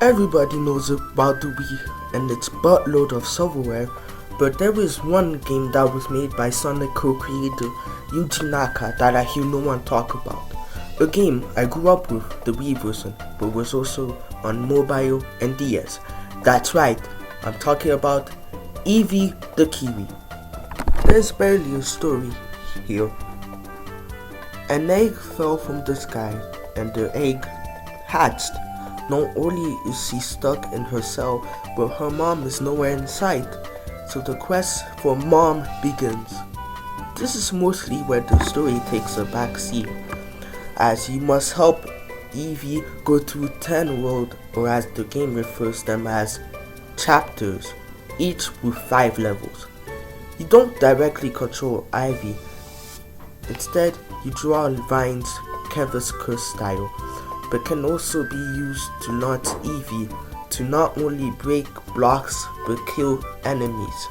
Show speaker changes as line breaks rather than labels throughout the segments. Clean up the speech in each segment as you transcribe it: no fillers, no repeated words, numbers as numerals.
Everybody knows about the Wii and its buttload of software, but there is one game that was made by Sonic co-creator Yuji Naka that I hear no one talk about. A game I grew up with, the Wii version, but was also on mobile and DS. That's right, I'm talking about Eevee the Kiwi. There's barely a story here. An egg fell from the sky and the egg hatched. Not only is she stuck in her cell, but her mom is nowhere in sight, so the quest for mom begins. This is mostly where the story takes a back seat, as you must help Eevee go through 10 worlds, or as the game refers them as chapters, each with 5 levels. You don't directly control Eevee. Instead, you draw lines Kevin's curse style, but can also be used to launch Eevee to not only break blocks but kill enemies,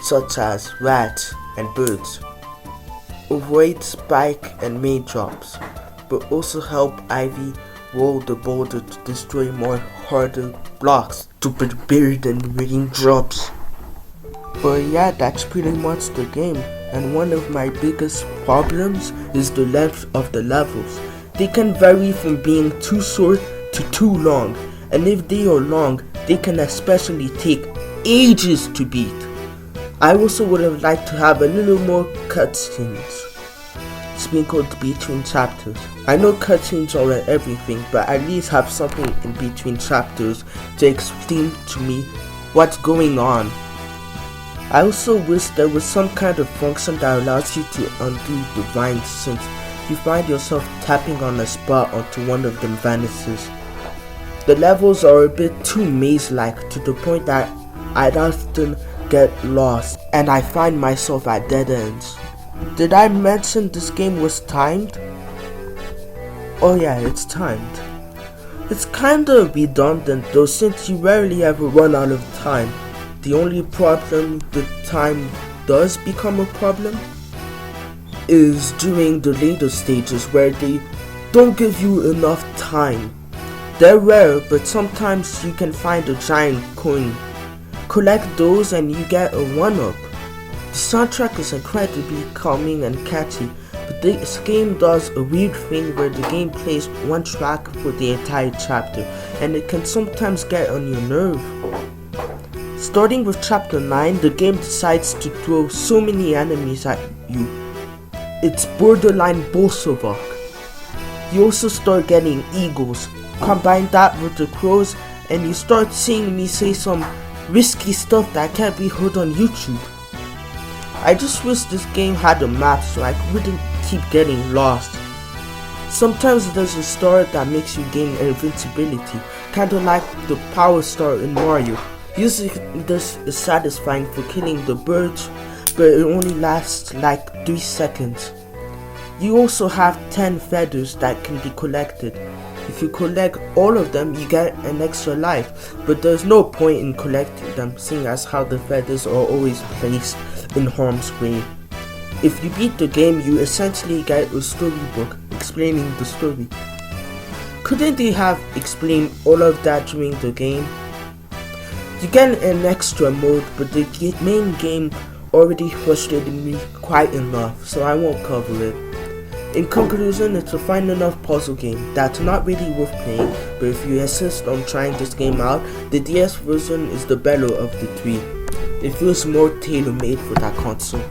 such as rats and birds, avoid spike and main drops, but also help Eevee roll the boulder to destroy more harder blocks to be buried in raindrops. But yeah, that's pretty much the game, and one of my biggest problems is the length of the levels. They can vary from being too short to too long, and if they are long, they can especially take ages to beat. I also would have liked to have a little more cutscenes sprinkled between chapters. I know cutscenes aren't everything, but at least have something in between chapters to explain to me what's going on. I also wish there was some kind of function that allows you to undo the vines, since you find yourself tapping on a spot until one of them vanishes. The levels are a bit too maze-like, to the point that I'd often get lost and I find myself at dead ends. Did I mention this game was timed? Oh yeah, it's timed. It's kinda redundant though, since you rarely ever run out of time. The only problem the time does become a problem is during the later stages, where they don't give you enough time. They're rare, but sometimes you can find a giant coin. Collect those and you get a 1-up. The soundtrack is incredibly calming and catchy, but this game does a weird thing where the game plays one track for the entire chapter, and it can sometimes get on your nerve. Starting with chapter 9, the game decides to throw so many enemies at you. It's borderline Bolshevik. You also start getting eagles. Combine that with the crows and you start seeing me say some risky stuff that can't be heard on YouTube. I just wish this game had a map so I wouldn't keep getting lost. Sometimes there's a star that makes you gain invincibility, kinda like the power star in Mario. Using this is satisfying for killing the birds, but it only lasts like 3 seconds. You also have 10 feathers that can be collected. If you collect all of them, you get an extra life, but there's no point in collecting them, seeing as how the feathers are always placed in harm's way. If you beat the game, you essentially get a storybook explaining the story. Couldn't they have explained all of that during the game? You get an extra mode, but the main game already frustrated me quite enough, so I won't cover it. In conclusion, it's a fine enough puzzle game that's not really worth playing, but if you insist on trying this game out, the DS version is the better of the 3. It feels more tailor-made for that console.